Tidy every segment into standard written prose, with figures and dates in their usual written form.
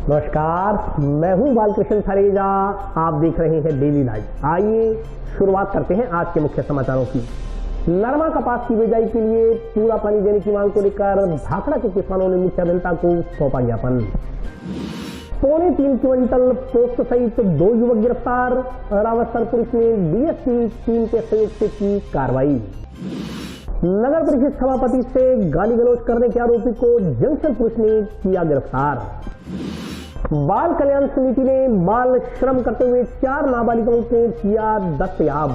नमस्कार, मैं हूं बालकृष्ण थरेजा। आप देख रहे हैं डेली लाइव। आइए शुरुआत करते हैं आज के मुख्य समाचारों की। नरमा कपास की बिजाई के लिए पूरा पानी देने की मांग को लेकर भाखड़ा के किसानों ने मुख्य अभियंता को सौंपा ज्ञापन। 3.25 क्विंटल पोस्त सहित 2 युवक गिरफ्तार। रावतसर पुलिस ने डीएसपी टीम के सहयोग से की कार्रवाई। नगर परिषद सभापति से गाली गलौज करने के आरोपी को जंक्शन पुलिस ने किया गिरफ्तार। बाल कल्याण समिति ने बाल श्रम करते हुए 4 नाबालिगों को किया दस्तयाब।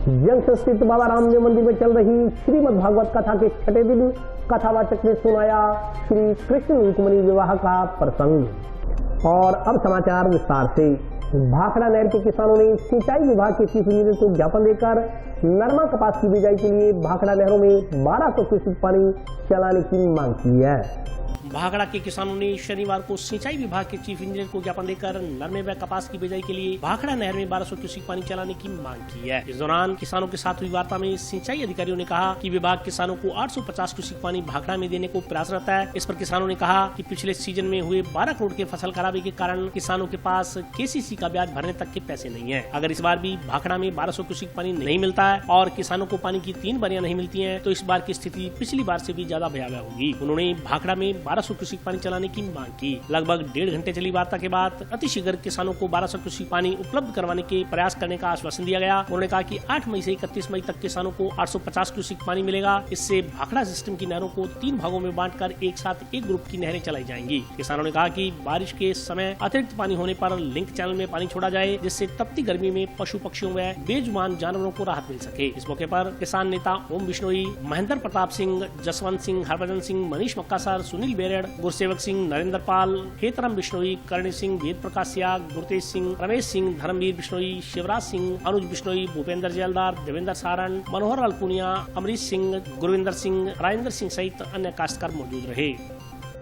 जंक्शन स्थित बाबा रामदेव मंदिर में चल रही श्रीमद् भागवत कथा के 6ठे दिन कथावाचक ने सुनाया श्री कृष्ण रुक्मिणी विवाह का प्रसंग। और अब समाचार विस्तार से। भाखड़ा नहर के किसानों ने सिंचाई विभाग के चीफ इंजीनियर को ज्ञापन देकर नरमा कपास की बिजाई के लिए भाखड़ा नहरों में 1200 क्यूसेक पानी चलाने की मांग की है। भाखड़ा के किसानों ने शनिवार को सिंचाई विभाग के चीफ इंजीनियर को ज्ञापन देकर नरमे व कपास की बिजाई के लिए भाखड़ा नहर में 1200 क्यूसेक पानी चलाने की मांग की है। इस दौरान किसानों के साथ हुई वार्ता में सिंचाई अधिकारियों ने कहा कि विभाग किसानों को 850 क्यूसेक पानी भाखड़ा में देने को प्रयासरत है। इस पर किसानों ने कहा कि पिछले सीजन में हुए 12 करोड़ के फसल खराबे के कारण किसानों के पास केसीसी का ब्याज भरने तक के पैसे नहीं है। अगर इस बार भी भाखड़ा में 1200 क्यूसेक पानी नहीं मिलता है और किसानों को पानी की 3 बारियां नहीं मिलती है तो इस बार की स्थिति पिछली बार से भी ज्यादा भयावह होगी। उन्होंने भाखड़ा में 1200 क्यूसेक पानी चलाने की मांग की। लगभग 1.5 घंटे चली वार्ता के बाद अतिशीघ्र किसानों को 1200 क्यूसेक पानी उपलब्ध करवाने के प्रयास करने का आश्वासन दिया गया। उन्होंने कहा कि 8 मई से 31 मई तक किसानों को 850 क्यूसेक पानी मिलेगा। इससे भाखड़ा सिस्टम की नहरों को 3 भागों में बांटकर एक साथ एक ग्रुप की नहरें चलाई जाएंगी। किसानों ने कहा कि बारिश के समय अतिरिक्त पानी होने पर लिंक चैनल में पानी छोड़ा जाए, जिससे तपती गर्मी में पशु पक्षियों व बेजुबान जानवरों को राहत मिल सके। इस मौके पर किसान नेता ओम बिश्नोई, महेंद्र प्रताप सिंह, जसवंत सिंह, हरभजन सिंह, मनीष मक्कासर, सुनील बेरड़, गुरसेवक सिंह, नरेंद्र पाल, हेतराम बिश्नोई, करणी सिंह, वेद प्रकाश सिया, गुरतेज सिंह, रमेश सिंह, धर्मवीर बिश्नोई, शिवराज सिंह, अनुज बिश्नोई, भूपेंद्र जैलदार, देवेंद्र सारण, मनोहर लाल पुनिया, अमरीश सिंह, गुरविंदर सिंह, राजेंद्र सिंह सहित अन्य काश्तकार मौजूद रहे।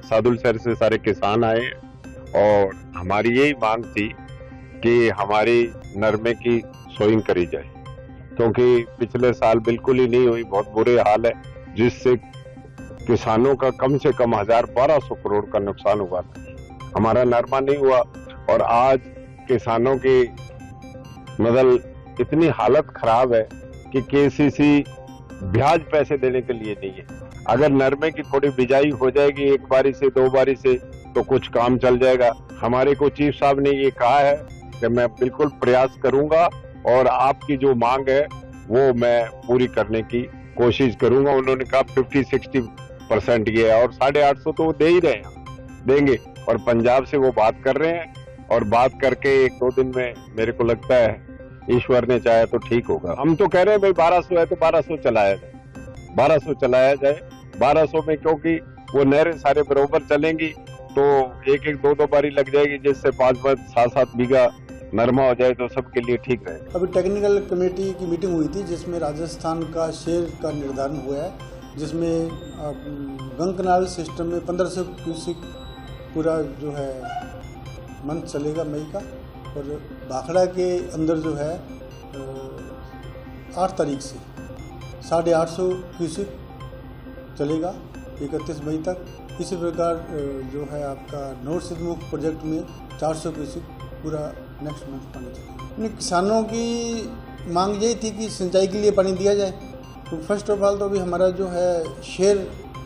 सादुल शहर से सारे किसान आए और हमारी यही मांग थी कि हमारी नरमे की सोइंग करी जाए, क्योंकि पिछले साल बिल्कुल ही नहीं हुई, बहुत बुरे हाल है, जिससे किसानों का कम से कम 1200 करोड़ का नुकसान हुआ था। हमारा नरमा नहीं हुआ और आज किसानों की मतलब इतनी हालत खराब है कि केसीसी ब्याज पैसे देने के लिए नहीं है। अगर नरमे की थोड़ी बिजाई हो जाएगी 1 बारी से 2 बारी से तो कुछ काम चल जाएगा। हमारे को चीफ साहब ने ये कहा है कि मैं बिल्कुल प्रयास करूंगा और आपकी जो मांग है वो मैं पूरी करने की कोशिश करूंगा। उन्होंने कहा 50-60% ये है और 850 तो वो दे ही रहे हैं, देंगे। और पंजाब से वो बात कर रहे हैं और बात करके 1-2 दिन में मेरे को लगता है ईश्वर ने चाहे तो ठीक होगा। हम तो कह रहे हैं भाई 1200 है तो 1200 चलाया जाए, 1200 चलाया जाए। 1200 में क्योंकि वो नहरें सारे बराबर चलेंगी तो 1-1, 2-2 बारी लग जाएगी, जिससे 5-5, 7-7 बीघा नरमा हो जाए तो सबके लिए ठीक रहेगा। अभी टेक्निकल कमेटी की मीटिंग हुई थी जिसमें राजस्थान का शेयर का निर्धारण हुआ है, जिसमें गंगनाल सिस्टम में 1500 क्यूसेक पूरा जो है मंथ चलेगा मई का, और भाखड़ा के अंदर जो है 8 तारीख से 850 क्यूसेक चलेगा 31 मई तक। इसी प्रकार जो है आपका नॉर्थ सिद्धमुख प्रोजेक्ट में 400 क्यूसेक पूरा नेक्स्ट मंथ पानी चलेगा। किसानों की मांग यही थी कि सिंचाई के लिए पानी दिया जाए। तो फर्स्ट ऑफ ऑल तो अभी हमारा जो है शेयर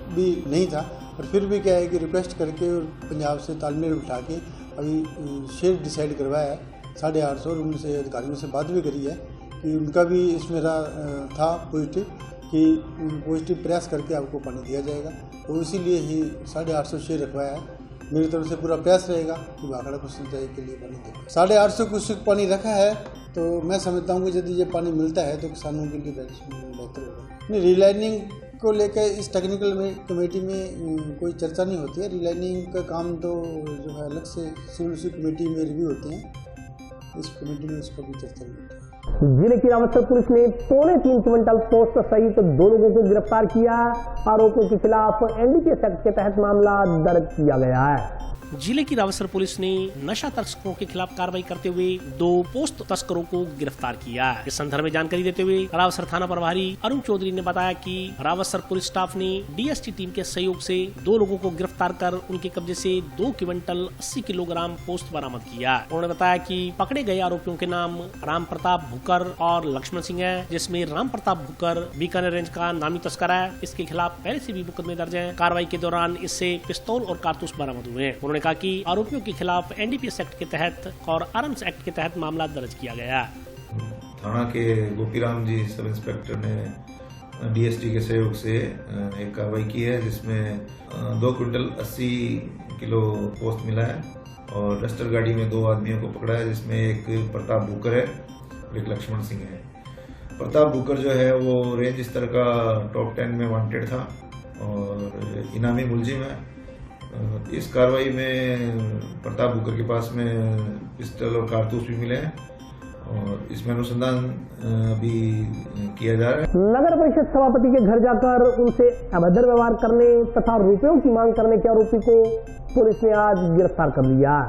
भी नहीं था, और फिर भी क्या है कि रिक्वेस्ट करके और पंजाब से तालमेल बिठा के अभी शेयर डिसाइड करवाया है 850, और उनसे अधिकारियों से बात भी करी है कि उनका भी इसमें था पॉजिटिव कि पॉजिटिव प्रयास करके आपको पानी दिया जाएगा। तो इसीलिए ही 850 शेयर रखवाया है। मेरी तरफ से पूरा प्रयास रहेगा कि भाखड़ा को सिंचाई के लिए पानी दें। 850 क्यूसेक पानी रखा है, तो मैं समझता हूँ कि यदि ये पानी मिलता है तो किसानों के लिए बेहतर होगा। नहीं, रिलाइनिंग को लेकर इस टेक्निकल कमेटी में कोई चर्चा नहीं होती है। रिलाइनिंग का काम तो जो है अलग से सिविल कमेटी में रिव्यू होते हैं, इस कमेटी में इसका भी चर्चा नहीं होती है। जिले की रावतसर पुलिस ने 3.25 क्विंटल पोस्त सहित 2 लोगों को गिरफ्तार किया। आरोपियों के खिलाफ एनडीपीएस एक्ट के तहत मामला दर्ज किया गया है। जिले की रावतसर पुलिस ने नशा तस्करों के खिलाफ कार्रवाई करते हुए 2 पोस्त तस्करों को गिरफ्तार किया। इस संदर्भ में जानकारी देते हुए रावतसर थाना प्रभारी अरुण चौधरी ने बताया कि रावतसर पुलिस स्टाफ ने डीएसटी टीम के सहयोग से 2 लोगों को गिरफ्तार कर उनके कब्जे से 2 क्विंटल 80 किलोग्राम पोस्त बरामद किया। उन्होंने बताया कि पकड़े गए आरोपियों के नाम राम प्रताप भुकर और लक्ष्मण सिंह है, जिसमें राम प्रताप भुकर बीकानेर रेंज का नामी तस्कर है। इसके खिलाफ पहले से भी मुकदमे दर्ज है। कार्रवाई के दौरान इससे पिस्तौल और कारतूस बरामद हुए। उन्होंने कहा कि आरोपियों के खिलाफ एनडीपीएस एक्ट के तहत और आर्म्स एक्ट के तहत मामला दर्ज किया गया। थाना के गोपीराम जी सब इंस्पेक्टर ने डीएसटी के सहयोग से एक कार्रवाई की है, जिसमें 2 क्विंटल 80 किलो पोस्त मिला है और डस्टर गाड़ी में 2 आदमियों को पकड़ा है, जिसमें एक प्रताप भूकर है और एक लक्ष्मण सिंह है। प्रताप भूकर जो है वो रेंज स्तर का टॉप 10 में वांटेड था और इनामी मुलजिम है। इस कार्रवाई में प्रताप भूकर के पास में पिस्टल और कारतूस भी मिले हैं और इसमें अनुसंधान भी किया जा रहा है। नगर परिषद सभापति के घर जाकर उनसे अभद्र व्यवहार करने तथा रुपयों की मांग करने के आरोपी को पुलिस ने आज गिरफ्तार कर लिया।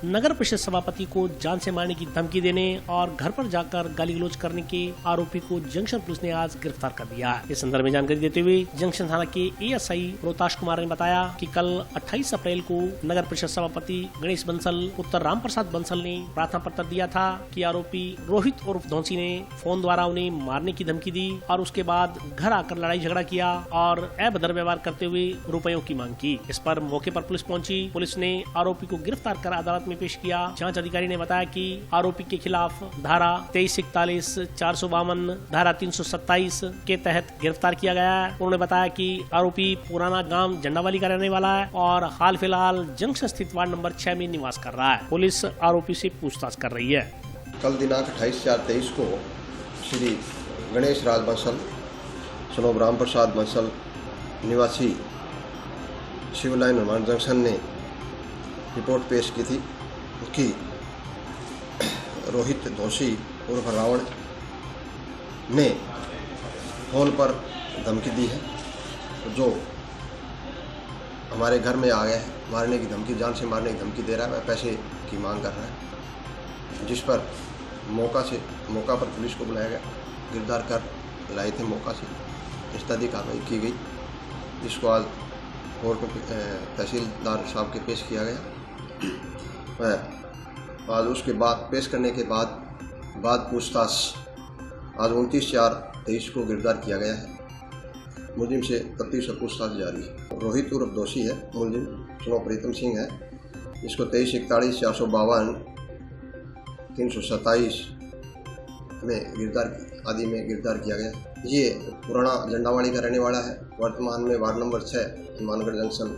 नगर परिषद सभापति को जान से मारने की धमकी देने और घर पर जाकर गाली गलौज करने के आरोपी को जंक्शन पुलिस ने आज गिरफ्तार कर लिया। इस संदर्भ में जानकारी देते हुए जंक्शन थाना के एएसआई रोहताश कुमार ने बताया कि कल 28 अप्रैल को नगर परिषद सभापति गणेश बंसल पुत्र राम प्रसाद बंसल ने प्रार्थना पत्र दिया था कि आरोपी रोहित उर्फ धौंसी ने फोन द्वारा उन्हें मारने की धमकी दी और उसके बाद घर आकर लड़ाई झगड़ा किया और अभद्र व्यवहार करते हुए रुपयों की मांग की। इस पर मौके पर पुलिस पहुंची। पुलिस ने आरोपी को गिरफ्तार कर अदालत पेश किया। जांच अधिकारी ने बताया कि आरोपी के खिलाफ धारा 2341, 452, धारा 327 के तहत गिरफ्तार किया गया है। उन्होंने बताया कि आरोपी पुराना गांव झंडावाली का रहने वाला है और हाल फिलहाल जंक्शन स्थित वार्ड नंबर 6 में निवास कर रहा है। पुलिस आरोपी से पूछताछ कर रही है। कल दिनांक 28/4/23 को श्री गणेश राज बंसल सनोब राम प्रसाद बंसल निवासी सिविल लाइन हनुमान जंक्शन ने रिपोर्ट पेश की थी कि रोहित धौंसी उर्फ रावण ने फोन पर धमकी दी है, जो हमारे घर में आ गया है, मारने की धमकी, जान से मारने की धमकी दे रहा है, पैसे की मांग कर रहा है। जिस पर मौका पर पुलिस को बुलाया गया, गिरफ्तार कर लाए थे मौका से, इत्यादि कार्रवाई की गई। इसको आज कोर्ट में तहसीलदार साहब के पेश किया गया। आज उसके बाद पेश करने के बाद पूछताछ आज 29/4/23 को गिरफ्तार किया गया है। मुलजिम से तफ्तीश और पूछताछ जारी है। रोहित उर्फ दोषी है, मुलजिम सुनो प्रीतम सिंह है। इसको 2341, 452, 327 में गिरफ्तार किया गया। ये पुराना झंडावाड़ी का रहने वाला है। वर्तमान में ward number 6 Hanumangarh junction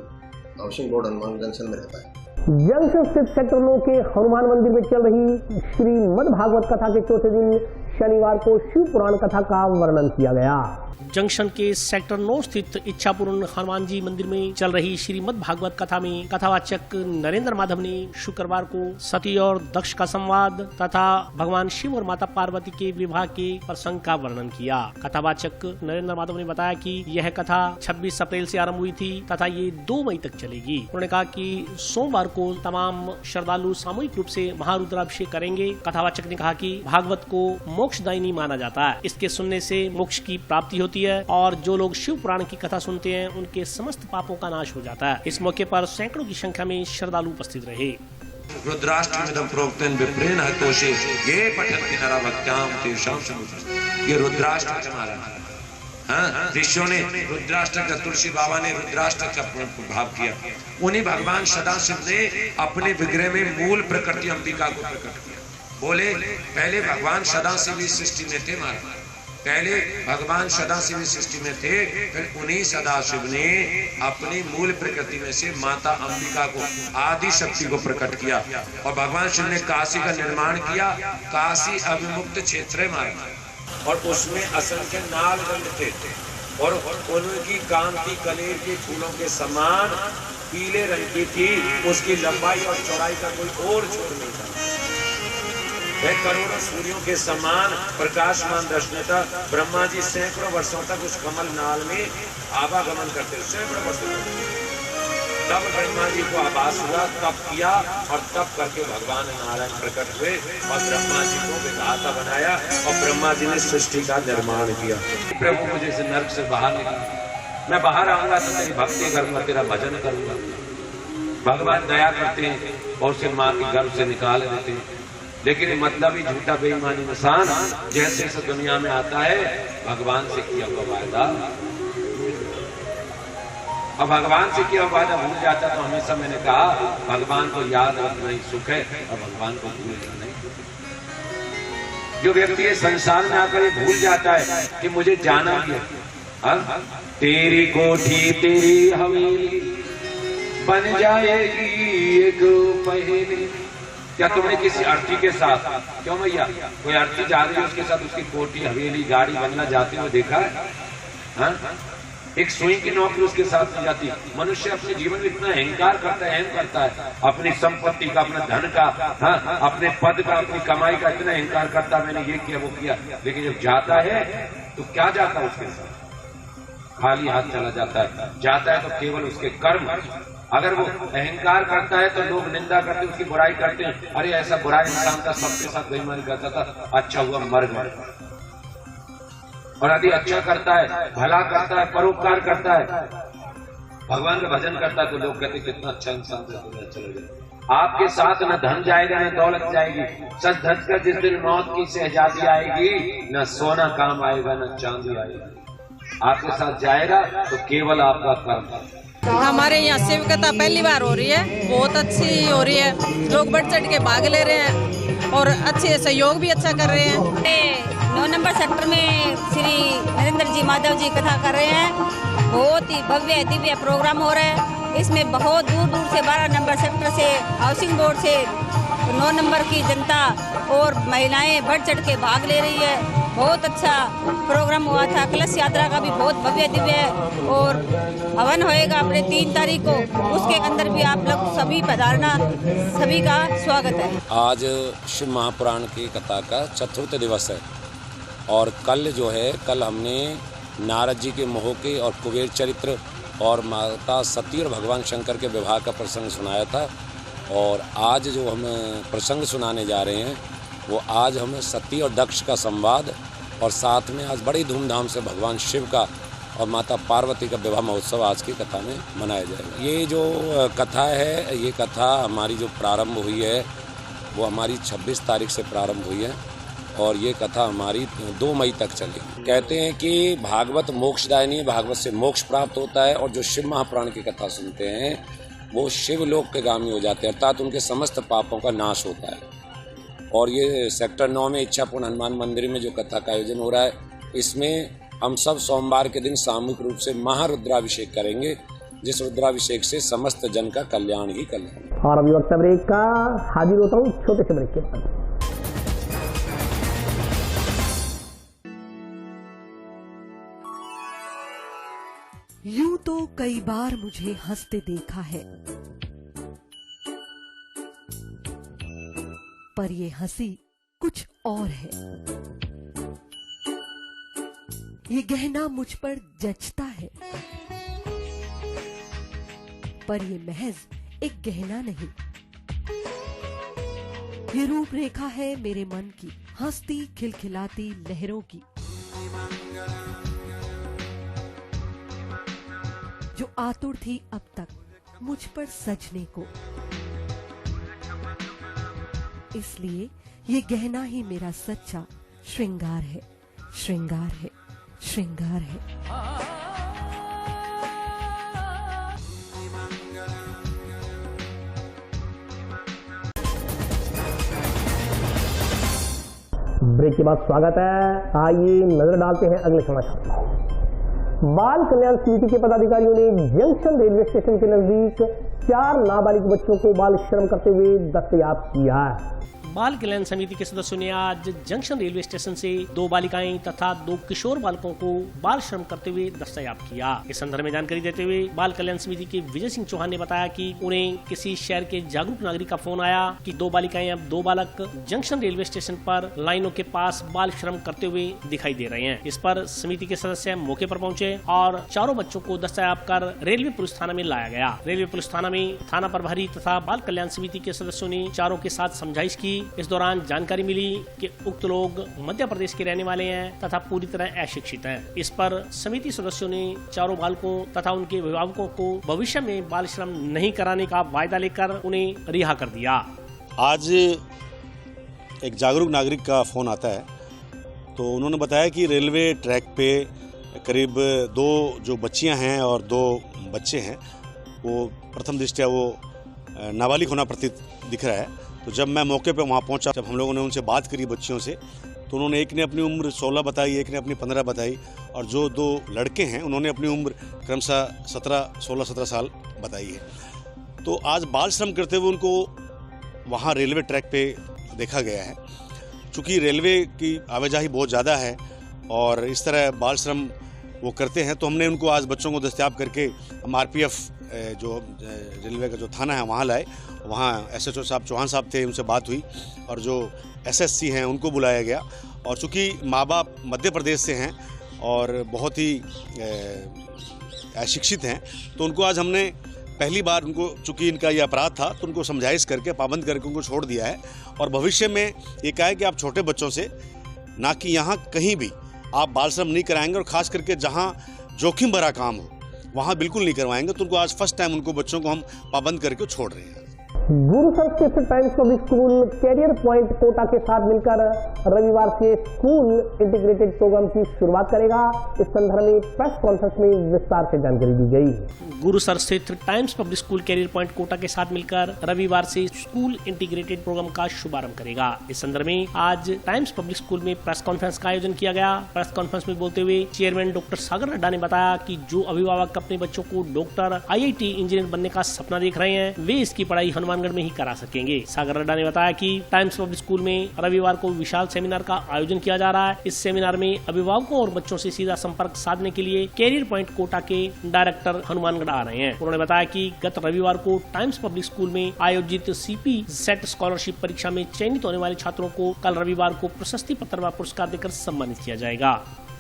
housing board Hanumangarh junction में रहता है। जंक्शन स्थित सेक्टर 9 के हनुमान मंदिर में चल रही श्रीमद् भागवत कथा के चौथे दिन शनिवार को शिव पुराण कथा का वर्णन किया गया। जंक्शन के सेक्टर 9 स्थित इच्छापूर्ण हनुमान जी मंदिर में चल रही श्रीमद् भागवत कथा में कथावाचक नरेंद्र माधव ने शुक्रवार को सती और दक्ष का संवाद तथा भगवान शिव और माता पार्वती के विवाह के प्रसंग का वर्णन किया। कथावाचक नरेंद्र माधव ने बताया कि यह कथा 26 अप्रैल से आरंभ हुई थी तथा ये 2 मई तक चलेगी। उन्होंने कहा कि सोमवार को तमाम श्रद्धालु सामूहिक रूप से महारुद्राभिषेक करेंगे। कथावाचक ने कहा कि भागवत को मोक्षदायिनी माना जाता है। इसके सुनने से मोक्ष की प्राप्ति होती है और जो लोग शिव पुराण की कथा सुनते हैं उनके समस्त पापों का नाश हो जाता है। इस मौके पर सैकड़ों की संख्या में श्रद्धालु उपस्थित रहे। रुद्राष्टमिदं प्रोक्तं विप्रेण हतोषे ये पठन्ति नरा भक्त्याम तेषां समुद्रम्। ये रुद्राष्टक चला रहा है। ऋषियों ने रुद्राष्टक का, तुलसी बाबा ने रुद्राष्टक का भाव किया। उन्हीं भगवान सदाशिव ने अपने विग्रह में मूल प्रकृति अंबिका को प्रकट किया। बोले पहले भगवान सदाशिव इस सृष्टि में थे, पहले भगवान सदाशिव सृष्टि में थे, फिर उन्हीं सदाशिव ने अपनी मूल प्रकृति में से माता अंबिका को, आदि शक्ति को प्रकट किया और भगवान शिव ने काशी का निर्माण किया। काशी अविमुक्त क्षेत्र माना और उसमें असंख्य नागदंड थे और उनकी कांति कनेर के फूलों के समान पीले रंग की थी। उसकी लंबाई और चौड़ाई का कोई और छोर नहीं था। वह करोड़ों सूर्यों के समान प्रकाशमान दर्शन था। ब्रह्मा जी सैकड़ों वर्षों तक उस कमल नाल में आवागमन करते, सैकड़ों वर्षों तक। तब ब्रह्मा जी को आभास हुआ, तब किया और तब करके भगवान नारायण प्रकट हुए और ब्रह्मा जी को विधाता बनाया और ब्रह्मा जी ने सृष्टि का निर्माण किया। प्रभु मुझे इस नर्क से बाहर निकाल, मैं बाहर आऊंगा तो तेरी भक्ति करूंगा, तेरा भजन करूंगा। भगवान दया करते हैं और उसे माँ के गर्भ से निकाल देते हैं, लेकिन मतलब ही झूठा बेईमानी इंसान जैसे इस दुनिया में आता है भगवान से किया हुआ वायदा, अब भगवान से किया हुआ वायदा भूल जाता तो हमेशा मैंने कहा भगवान को याद रखना ही सुख है और भगवान को भूलना नहीं। जो व्यक्ति इस संसार में आकर ये भूल जाता है कि मुझे जाना भी है, तेरी कोठी तेरी हवेली बन जाएगी एक पहेली। क्या तुमने किसी अर्थी के साथ, क्यों भैया कोई अर्थी जा रही है उसके साथ उसकी कोठी हवेली गाड़ी बंगला जाते हुए देखा है? एक सुई की नौकरी उसके साथ की जाती है। मनुष्य अपने जीवन में इतना अहंकार करता है, अहम करता है, अपनी संपत्ति का, अपने धन का, अपने पद का, अपनी कमाई का इतना अहंकार करता है, मैंने ये किया वो किया, लेकिन जब जाता है तो क्या जाता है उसके साथ? खाली हाथ चला जाता है। जाता है तो केवल उसके कर्म। अगर वो अहंकार करता है तो लोग निंदा करते, उसकी बुराई करते हैं, अरे ऐसा बुरा इंसान था, सबके साथ बेईमानी करता था, अच्छा हुआ मर गया। और यदि अच्छा करता है, भला करता है, परोपकार करता है, भगवान का भजन करता है, तो लोग कहते कितना अच्छा इंसान था, तुम्हें चले जाए। आपके साथ न धन जाएगा न दौलत जाएगी, सच धज कर जिस दिन मौत की शहजादी आएगी, न सोना काम आएगा न चांदी आएगी। आपके साथ जाएगा तो केवल आपका कर्म। हमारे यहाँ शिव कथा पहली बार हो रही है, बहुत अच्छी हो रही है, लोग बढ़ चढ़ के भाग ले रहे हैं और अच्छे सहयोग भी अच्छा कर रहे हैं। 9 नंबर सेक्टर में श्री नरेंद्र जी माधव जी कथा कर रहे हैं, बहुत ही भव्य दिव्य प्रोग्राम हो रहा है। इसमें बहुत दूर दूर से 12 नंबर सेक्टर से, हाउसिंग बोर्ड से 9 नंबर की जनता और महिलाएं बढ़ चढ़ के भाग ले रही है। बहुत अच्छा प्रोग्राम हुआ था। कलश यात्रा का भी बहुत भव्य दिव्य है और हवन होएगा अपने 3 तारीख को, उसके अंदर भी आप लोग सभी पधारना, सभी का स्वागत है। आज शिव महापुराण की कथा का चतुर्थ दिवस है और कल जो है, कल हमने नारद जी के मोह के और कुबेर चरित्र और माता सती और भगवान शंकर के विवाह का प्रसंग सुनाया था। और आज जो हम प्रसंग सुनाने जा रहे हैं वो आज हमें सती और दक्ष का संवाद, और साथ में आज बड़ी धूमधाम से भगवान शिव का और माता पार्वती का विवाह महोत्सव आज की कथा में मनाया जाएगा। ये जो कथा है, ये कथा हमारी जो प्रारंभ हुई है वो हमारी 26 तारीख से प्रारंभ हुई है और ये कथा हमारी 2 मई तक चलेगी। कहते हैं कि भागवत मोक्षदायिनी, भागवत से मोक्ष प्राप्त होता है और जो शिव महापुराण की कथा सुनते हैं वो शिवलोक के गामी हो जाते हैं, अर्थात उनके समस्त पापों का नाश होता है। और ये सेक्टर 9 में इच्छापूर्ण हनुमान मंदिर में जो कथा का आयोजन हो रहा है, इसमें हम सब सोमवार के दिन सामूहिक रूप से महारुद्राभिषेक करेंगे, जिस रुद्राभिषेक से समस्त जन का कल्याण ही कल्याण। और अभी वक्त ब्रेक का, हाजिर होता हूँ छोटे से ब्रेक के बाद। यूं तो कई बार मुझे हंसते देखा है, पर ये हंसी कुछ और है। ये गहना मुझ पर जचता है, पर ये महज एक गहना नहीं, ये रूपरेखा है मेरे मन की, हंसती खिलखिलाती लहरों की, जो आतुर थी अब तक मुझ पर सजने को। इसलिए ये गहना ही मेरा सच्चा श्रृंगार है, श्रृंगार है, श्रृंगार है। ब्रेक के बाद स्वागत है। आइए नजर डालते हैं अगले समाचार। बाल कल्याण समिति के पदाधिकारियों ने जंक्शन रेलवे स्टेशन के नजदीक 4 नाबालिग बच्चों को बाल श्रम करते हुए दस्तयाब किया है। बाल कल्याण समिति के सदस्यों ने आज जंक्शन रेलवे स्टेशन से 2 बालिकाएं तथा 2 किशोर बालकों को बाल श्रम करते हुए दस्तयाब किया। इस संदर्भ में जानकारी देते हुए बाल कल्याण समिति के विजय सिंह चौहान ने बताया कि उन्हें किसी शहर के जागरूक नागरिक का फोन आया कि 2 बालिकाएं अब 2 बालक जंक्शन रेलवे स्टेशन पर लाइनों के पास बाल श्रम करते हुए दिखाई दे रहे हैं। इस पर समिति के सदस्य मौके पर पहुंचे और चारों बच्चों को दस्तयाब कर रेलवे पुलिस थाना में लाया गया। रेलवे पुलिस थाना में थाना प्रभारी तथा बाल कल्याण समिति के सदस्यों ने चारों के साथ समझाइश की। इस दौरान जानकारी मिली कि उक्त लोग मध्य प्रदेश के रहने वाले हैं तथा पूरी तरह अशिक्षित हैं। इस पर समिति सदस्यों ने चारों बालकों तथा उनके अभिभावकों को भविष्य में बाल श्रम नहीं कराने का वायदा लेकर उन्हें रिहा कर दिया। आज एक जागरूक नागरिक का फोन आता है तो उन्होंने बताया कि रेलवे ट्रैक पे करीब 2 जो बच्चियां हैं और 2 बच्चे हैं वो प्रथम दृष्टया वो नाबालिग होना प्रतीत दिख रहा है। तो जब मैं मौके पे वहाँ पहुँचा, जब हम लोगों ने उनसे बात करी बच्चियों से, तो उन्होंने एक ने अपनी उम्र 16 बताई, एक ने अपनी 15 बताई और जो 2 लड़के हैं उन्होंने अपनी उम्र क्रमशः 16-17 साल बताई है। तो आज बाल श्रम करते हुए उनको वहाँ रेलवे ट्रैक पे देखा गया है। चूँकि रेलवे की आवाजाही बहुत ज़्यादा है और इस तरह बाल श्रम वो करते हैं, तो हमने उनको आज बच्चों को दस्तयाब करके हम RPF जो रेलवे का जो थाना है वहाँ लाए। वहाँ SHO साहब चौहान साहब थे, उनसे बात हुई और जो SSC हैं उनको बुलाया गया। और चूँकि माँ बाप मध्य प्रदेश से हैं और बहुत ही अशिक्षित हैं, तो उनको आज हमने पहली बार उनको, चूँकि इनका ये अपराध था, तो उनको समझाइश करके पाबंद करके उनको छोड़ दिया है। और भविष्य में ये कहा है कि आप छोटे बच्चों से ना कि यहाँ कहीं भी आप बाल श्रम नहीं कराएंगे और ख़ास करके जहाँ जोखिम भरा काम हो वहाँ बिल्कुल नहीं करवाएंगे। तो उनको आज फर्स्ट टाइम उनको बच्चों को हम पाबंद करके छोड़ रहे हैं। Guru Sanskrit Times Public School Career Point Kota के साथ मिलकर रविवार से स्कूल इंटीग्रेटेड प्रोग्राम की शुरुआत करेगा। इस संदर्भ में प्रेस कॉन्फ्रेंस में विस्तार से जानकारी दी गई। Guru Sanskrit Times Public School Career Point Kota के साथ मिलकर रविवार से स्कूल इंटीग्रेटेड प्रोग्राम का शुभारंभ करेगा। इस संदर्भ में आज टाइम्स पब्लिक स्कूल में प्रेस कॉन्फ्रेंस का आयोजन किया गया। प्रेस कॉन्फ्रेंस में बोलते हुए चेयरमैन डॉक्टर सागर नड्डा ने बताया कि जो अभिभावक अपने बच्चों को डॉक्टर, IIT इंजीनियर बनने का सपना देख रहे हैं, वे इसकी पढ़ाई हनुमानगढ़ में ही करा सकेंगे। सागर नड्डा ने बताया कि टाइम्स पब्लिक स्कूल में रविवार को विशाल सेमिनार का आयोजन किया जा रहा है। इस सेमिनार में अभिभावकों और बच्चों से सीधा संपर्क साधने के लिए कैरियर पॉइंट कोटा के डायरेक्टर हनुमानगढ़ आ रहे हैं। उन्होंने बताया कि गत रविवार को टाइम्स पब्लिक स्कूल में आयोजित CP सेट स्कॉलरशिप परीक्षा में चयनित होने वाले छात्रों को कल रविवार को प्रशस्ति पत्र व पुरस्कार देकर सम्मानित किया जाएगा।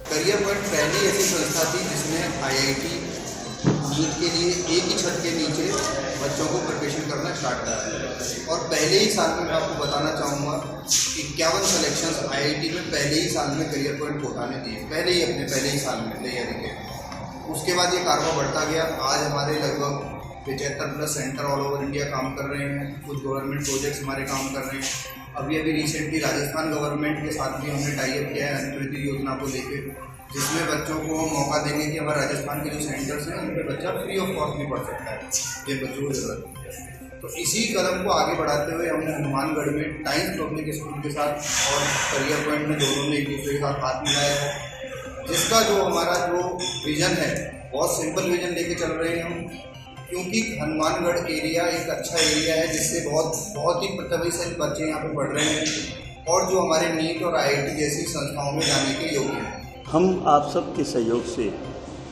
कैरियर पॉइंट पहली ऐसी संस्था थी जिसने IIT नीट के लिए एक ही छत के नीचे बच्चों को प्रिपरेशन करना स्टार्ट करा। और पहले ही साल में मैं आपको बताना चाहूँगा 51 सिलेक्शंस IIT में पहले ही साल में कैरियर पॉइंट कोटा ने दिए, पहले ही साल में तैयारी के। उसके बाद ये कारवा बढ़ता गया। आज हमारे लगभग 75+ सेंटर ऑल ओवर इंडिया काम कर रहे हैं। कुछ गवर्नमेंट प्रोजेक्ट्स हमारे काम कर रहे हैं। अभी रिसेंटली राजस्थान गवर्नमेंट के साथ भी हमने टाई अप किया है अनुकृति योजना को लेकर, जिसमें बच्चों को मौका देंगे कि हमारे राजस्थान के जो सेंटर्स हैं उन पर बच्चा फ्री ऑफ कॉस्ट भी पढ़ सकता है, ये बच्चों को जरूरत है। तो इसी कदम को आगे बढ़ाते हुए हमने हनुमानगढ़ में टाइम्स पब्लिक स्कूल के साथ और कैरियर पॉइंट में दोनों ने एक दूसरे के साथ हाथ मिलाया है, जिसका जो हमारा जो विजन है बहुत सिंपल विजन लेके चल रहे हैं हम। क्योंकि हनुमानगढ़ एरिया एक अच्छा एरिया है जिससे बहुत ही प्रतिभाशाली बच्चे यहाँ पे पढ़ रहे हैं और जो हमारे नीट और IIT जैसी संस्थाओं में जाने के योग्य हैं। हम आप सब के सहयोग से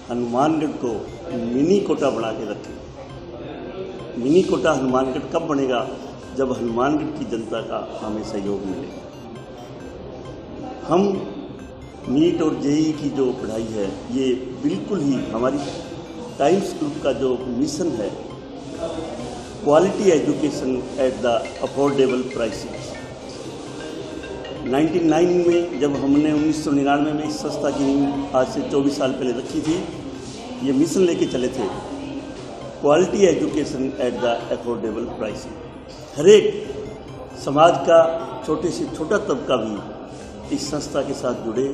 हनुमानगढ़ को मिनी कोटा बना के रखें। मिनी कोटा हनुमानगढ़ कब बनेगा? जब हनुमानगढ़ की जनता का हमें सहयोग मिले। हम नीट और JEE की जो पढ़ाई है ये बिल्कुल ही हमारी टाइम्स ग्रुप का जो मिशन है, quality education at the affordable prices. 99 में जब हमने 1999 में इस संस्था की आज से 24 साल पहले रखी थी, ये मिशन लेके चले थे, quality education at the affordable prices. हर एक समाज का छोटे से छोटा तबका भी इस संस्था के साथ जुड़े,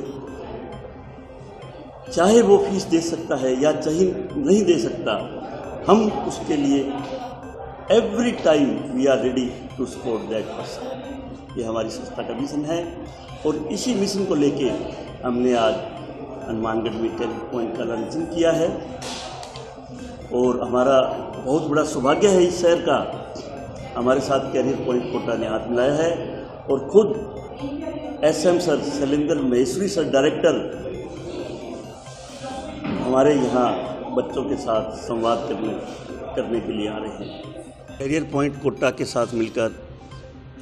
चाहे वो फीस दे सकता है या चाहे नहीं दे सकता, हम उसके लिए every time we are ready to support that person. ये हमारी संस्था का मिशन है और इसी मिशन को लेके हमने आज हनुमानगढ़ में कैरियर पॉइंट का लॉन्चिंग किया है और हमारा बहुत बड़ा सौभाग्य है इस शहर का, हमारे साथ कैरियर पॉइंट कोटा ने हाथ मिलाया है और खुद SM sir, Shailendra Maheshwari sir director हमारे यहाँ बच्चों के साथ संवाद करने के लिए आ रहे हैं। करियर पॉइंट कोटा के साथ मिलकर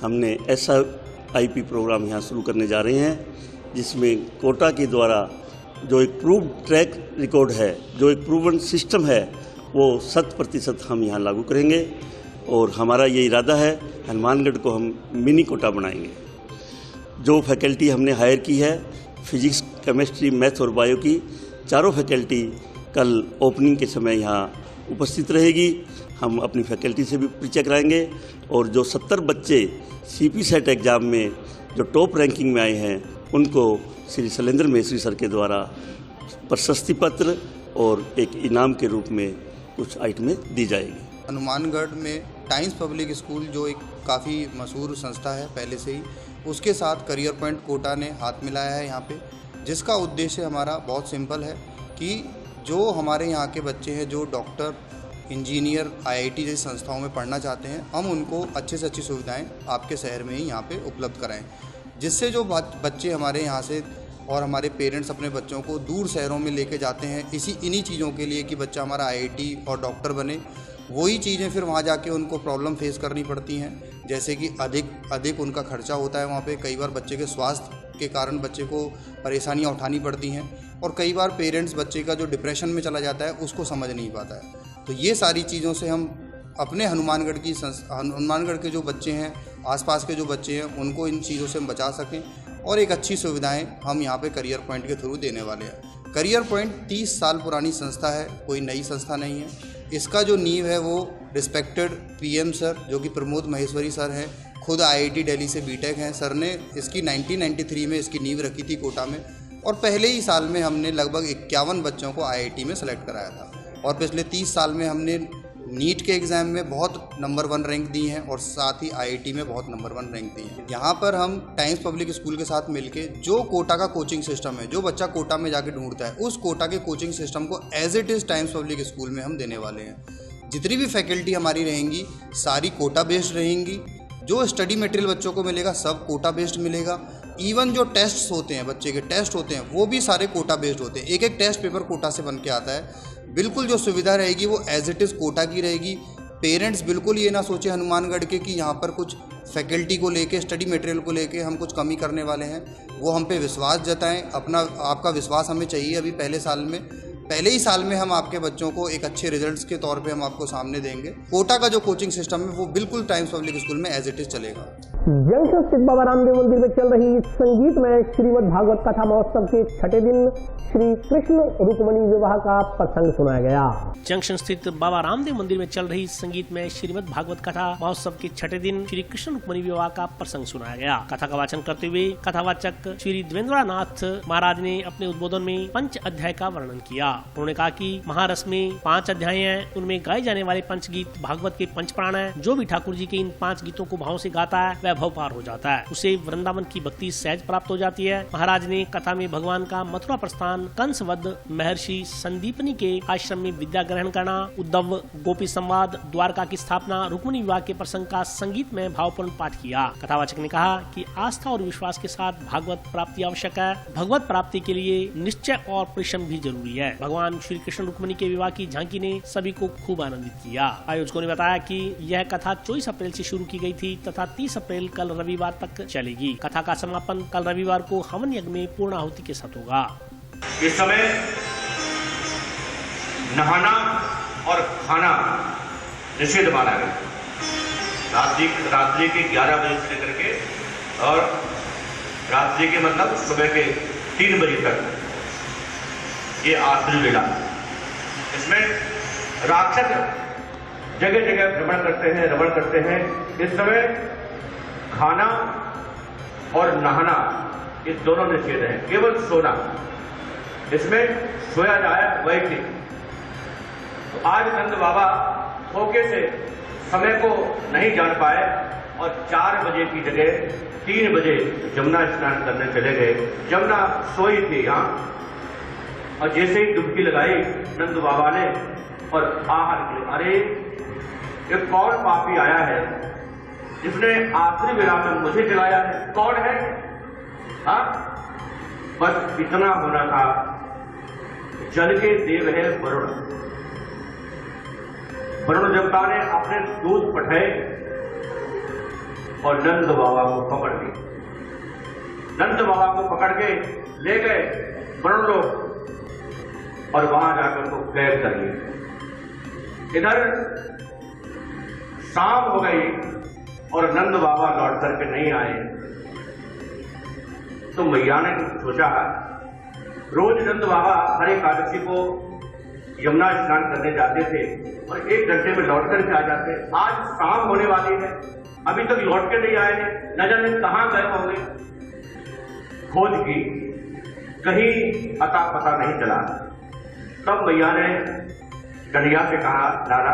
हमने SIP प्रोग्राम यहाँ शुरू करने जा रहे हैं, जिसमें कोटा के द्वारा जो एक प्रूव ट्रैक रिकॉर्ड है, जो एक प्रूवन सिस्टम है, वो 100% हम यहाँ लागू करेंगे। और हमारा ये इरादा है, हनुमानगढ़ को हम मिनी कोटा बनाएंगे। जो फैकल्टी हमने हायर की है, फिजिक्स, केमिस्ट्री, मैथ और बायो की, चारों फैकल्टी कल ओपनिंग के समय यहाँ उपस्थित रहेगी। हम अपनी फैकल्टी से भी परिचय कराएंगे और जो 70 बच्चे CP सेट एग्ज़ाम में जो टॉप रैंकिंग में आए हैं, उनको श्री शैलेंद्र महेश्वरी सर के द्वारा प्रशस्ति पत्र और एक इनाम के रूप में कुछ आइटमें दी जाएगी। हनुमानगढ़ में टाइम्स पब्लिक स्कूल जो एक काफ़ी मशहूर संस्था है पहले से ही, उसके साथ करियर पॉइंट कोटा ने हाथ मिलाया है यहाँ पे, जिसका उद्देश्य हमारा बहुत सिंपल है कि जो हमारे यहाँ के बच्चे हैं जो डॉक्टर, इंजीनियर, IIT जैसी संस्थाओं में पढ़ना चाहते हैं, हम उनको अच्छे से अच्छी सुविधाएं आपके शहर में ही यहाँ पे उपलब्ध कराएं, जिससे जो बच्चे हमारे यहाँ से और हमारे पेरेंट्स अपने बच्चों को दूर शहरों में लेके जाते हैं इन्हीं चीज़ों के लिए कि बच्चा हमारा IIT और डॉक्टर बने, वही चीज़ें फिर वहाँ जाके उनको प्रॉब्लम फेस करनी पड़ती हैं, जैसे कि अधिक उनका खर्चा होता है वहाँ पे। कई बार बच्चे के स्वास्थ्य के कारण बच्चे को परेशानियाँ उठानी पड़ती हैं, और कई बार पेरेंट्स बच्चे का जो डिप्रेशन में चला जाता है उसको समझ नहीं पाता है। तो ये सारी चीज़ों से हम अपने हनुमानगढ़ के जो बच्चे हैं, आसपास के जो बच्चे हैं, उनको इन चीज़ों से हम बचा सकें और एक अच्छी सुविधाएं हम यहाँ पे करियर पॉइंट के थ्रू देने वाले हैं। करियर पॉइंट 30 साल पुरानी संस्था है, कोई नई संस्था नहीं है। इसका जो नींव है वो रिस्पेक्टेड PM सर जो कि प्रमोद महेश्वरी सर हैं, खुद IIT दिल्ली से BTech हैं। सर ने इसकी 1993 में इसकी नींव रखी थी कोटा में, और पहले ही साल में हमने लगभग 51 बच्चों को IIT में सेलेक्ट कराया था। और पिछले 30 साल में हमने नीट के एग्ज़ाम में बहुत नंबर 1 रैंक दी हैं और साथ ही IIT में बहुत नंबर 1 रैंक दी हैं। यहाँ पर हम टाइम्स पब्लिक स्कूल के साथ मिलके जो कोटा का कोचिंग सिस्टम है, जो बच्चा कोटा में जाके ढूंढता है, उस कोटा के कोचिंग सिस्टम को as it is Times Public School में हम देने वाले हैं। जितनी भी फैकल्टी हमारी रहेंगी सारी कोटा बेस्ड रहेंगी। जो स्टडी मटेरियल बच्चों को मिलेगा सब कोटा बेस्ड मिलेगा। इवन जो टेस्ट्स होते हैं, बच्चे के टेस्ट होते हैं, वो भी सारे कोटा बेस्ड होते हैं। एक टेस्ट पेपर कोटा से बन के आता है। बिल्कुल जो सुविधा रहेगी वो एज इट इज़ कोटा की रहेगी। पेरेंट्स बिल्कुल ये ना सोचे हनुमानगढ़ के कि यहाँ पर कुछ फैकल्टी को लेके, स्टडी मटेरियल को लेके हम कुछ कमी करने वाले हैं। वो हम पे विश्वास जताएं, आपका विश्वास हमें चाहिए। अभी पहले ही साल में हम आपके बच्चों को एक अच्छे रिजल्ट्स के तौर पे हम आपको सामने देंगे। कोटा का जो कोचिंग सिस्टम है वो बिल्कुल टाइम्स पब्लिक स्कूल में एज इट इज़ चलेगा। जंक्शन स्थित बाबा रामदेव मंदिर में चल रही संगीतमय श्रीमद् भागवत कथा महोत्सव के 6ठे दिन श्री कृष्ण रुक्मणी विवाह का प्रसंग सुनाया गया। जंक्शन स्थित बाबा रामदेव मंदिर में चल रही संगीतमय श्रीमद् भागवत कथा महोत्सव के 6ठे दिन श्री कृष्ण रुक्मणी विवाह का प्रसंग सुनाया गया। कथा का वाचन करते हुए कथावाचक श्री देवेंद्रनाथ महाराज ने अपने उद्बोधन में 5 अध्याय का वर्णन किया। उन्होंने कहा कि महारस में 5 अध्याय हैं, उनमें गाए जाने वाले 5 गीत भागवत के 5 प्राण हैं। जो भी ठाकुर जी के इन 5 गीतों को भाव से गाता है वह भव पार हो जाता है, उसे वृंदावन की भक्ति सहज प्राप्त हो जाती है। महाराज ने कथा में भगवान का मथुरा प्रस्थान, कंसवध, महर्षि संदीपनी के आश्रम में विद्या ग्रहण करना, उद्धव गोपी संवाद, द्वारका की स्थापना, रुक्मिणी विवाह के प्रसंग का संगीत में भावपूर्ण पाठ किया। कथावाचक ने कहा कि आस्था और विश्वास के साथ भागवत प्राप्ति आवश्यक है। भगवत प्राप्ति के लिए निश्चय और परिश्रम भी जरूरी है। भगवान श्री कृष्ण रुक्मिणी के विवाह की झांकी ने सभी को खूब आनंदित किया। आयोजकों ने बताया कि यह कथा 24 अप्रैल से शुरू की गई थी तथा 30 अप्रैल कल रविवार तक चलेगी। कथा का समापन कल रविवार को हवन यज्ञ में पूर्णाहुति के साथ होगा। इस समय नहाना और खाना निषेध माना गया। रात्रि के 11 बजे से लेकर के और रात्रि के मतलब सुबह के 3 बजे तक ये आखिरी वेला। इसमें राक्षस जगह जगह भ्रमण करते हैं। इस समय खाना और नहाना ये दोनों निषेध है, केवल सोना। इसमें सोया जाए वही ठीक। तो आज नंद बाबा धोखे से समय को नहीं जान पाए और 4 बजे की जगह 3 बजे जमुना स्नान करने चले गए। जमुना सोई थी यहाँ और जैसे ही डुबकी लगाई नंद बाबा ने और आहार के, अरे ये कौन पापी आया है जिसने आखिरी वेला में मुझे जलाया है, कौन है? हाँ, बस इतना होना था। जल के देव है वरुण। वरुण देवता ने अपने दूध पठाए और नंद बाबा को पकड़ लिए। नंद बाबा को पकड़ के ले गए वरुण लोग और वहां जाकर को कैद कर लिए। इधर शाम हो गई और नंद बाबा लौट करके नहीं आए, तो मैया ने सोचा रोज नंद बाबा हर एकादशी को यमुना स्नान करने जाते थे और 1 घंटे में लौट करके आ जाते। आज शाम होने वाली है, अभी तक लौट के नहीं आए हैं, न जाने कहां गए होंगे। खोज की, कहीं अता पता नहीं चला। तब मैया ने कन्हैया से कहा, लाला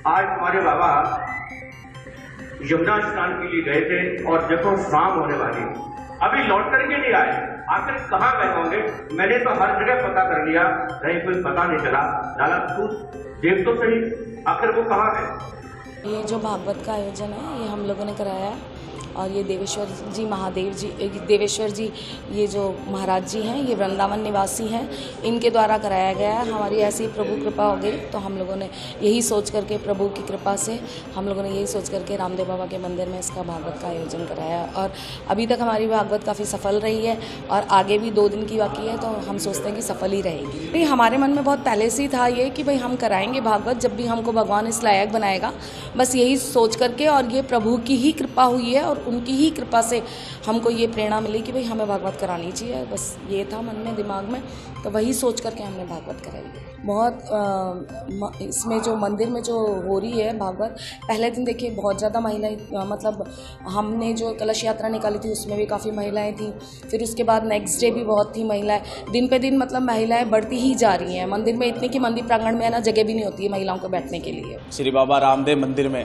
आज हमारे बाबा यमुना स्नान के लिए गए थे और देखो शाम होने वाली, अभी लौट करके नहीं आए, आखिर कहाँ गए होंगे? मैंने तो हर जगह पता कर लिया, कहीं कोई पता नहीं चला। लाला तू देख तो सही, आखिर वो कहाँ है? ये जो भागवत का आयोजन है ये हम लोगों ने कराया है और ये देवेश्वर जी महादेव जी, देवेश्वर जी ये जो महाराज जी हैं ये वृंदावन निवासी हैं, इनके द्वारा कराया गया है। हमारी ऐसी प्रभु कृपा हो गई तो हम लोगों ने यही सोच करके, प्रभु की कृपा से हम लोगों ने यही सोच करके रामदेव बाबा के मंदिर में इसका भागवत का आयोजन कराया और अभी तक हमारी भागवत काफ़ी सफल रही है और आगे भी 2 दिन की बाकी है तो हम सोचते हैं कि सफल ही रहेगी। नहीं, हमारे मन में बहुत पहले से ही था ये कि भाई हम कराएंगे भागवत जब भी हमको भगवान इस लायक बनाएगा, बस यही सोच करके, और ये प्रभु की ही कृपा हुई है और उनकी ही कृपा से हमको ये प्रेरणा मिली कि भाई हमें भागवत करानी चाहिए। बस ये था मन में, दिमाग में, तो वही सोच करके हमने भागवत कराई। बहुत इसमें जो मंदिर में जो हो रही है भागवत, पहले दिन देखिए बहुत ज़्यादा महिलाएं, मतलब हमने जो कलश यात्रा निकाली थी उसमें भी काफ़ी महिलाएं थी, फिर उसके बाद नेक्स्ट डे भी बहुत थी महिलाएं। दिन पे दिन मतलब महिलाएं बढ़ती ही जा रही हैं मंदिर में, इतनी कि मंदिर प्रांगण में है ना जगह भी नहीं होती है महिलाओं को बैठने के लिए। श्री बाबा रामदेव मंदिर में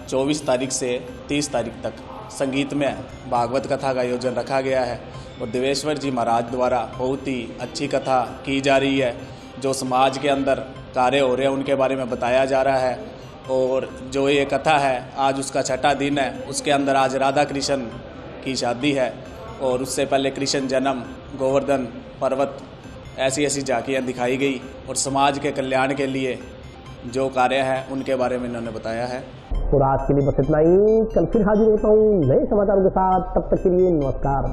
24 तारीख से 30 तारीख तक संगीत में भागवत कथा का आयोजन रखा गया है और देवेश्वर जी महाराज द्वारा बहुत ही अच्छी कथा की जा रही है। जो समाज के अंदर कार्य हो रहे हैं उनके बारे में बताया जा रहा है और जो ये कथा है आज उसका 6ठा दिन है। उसके अंदर आज राधा कृष्ण की शादी है और उससे पहले कृष्ण जन्म, गोवर्धन पर्वत, ऐसी ऐसी झांकियाँ दिखाई गई और समाज के कल्याण के लिए जो कार्य है उनके बारे में इन्होंने बताया है। और आज के लिए बस इतना ही। कल फिर हाजिर होता हूँ नए समाचारों के साथ, तब तक के लिए नमस्कार।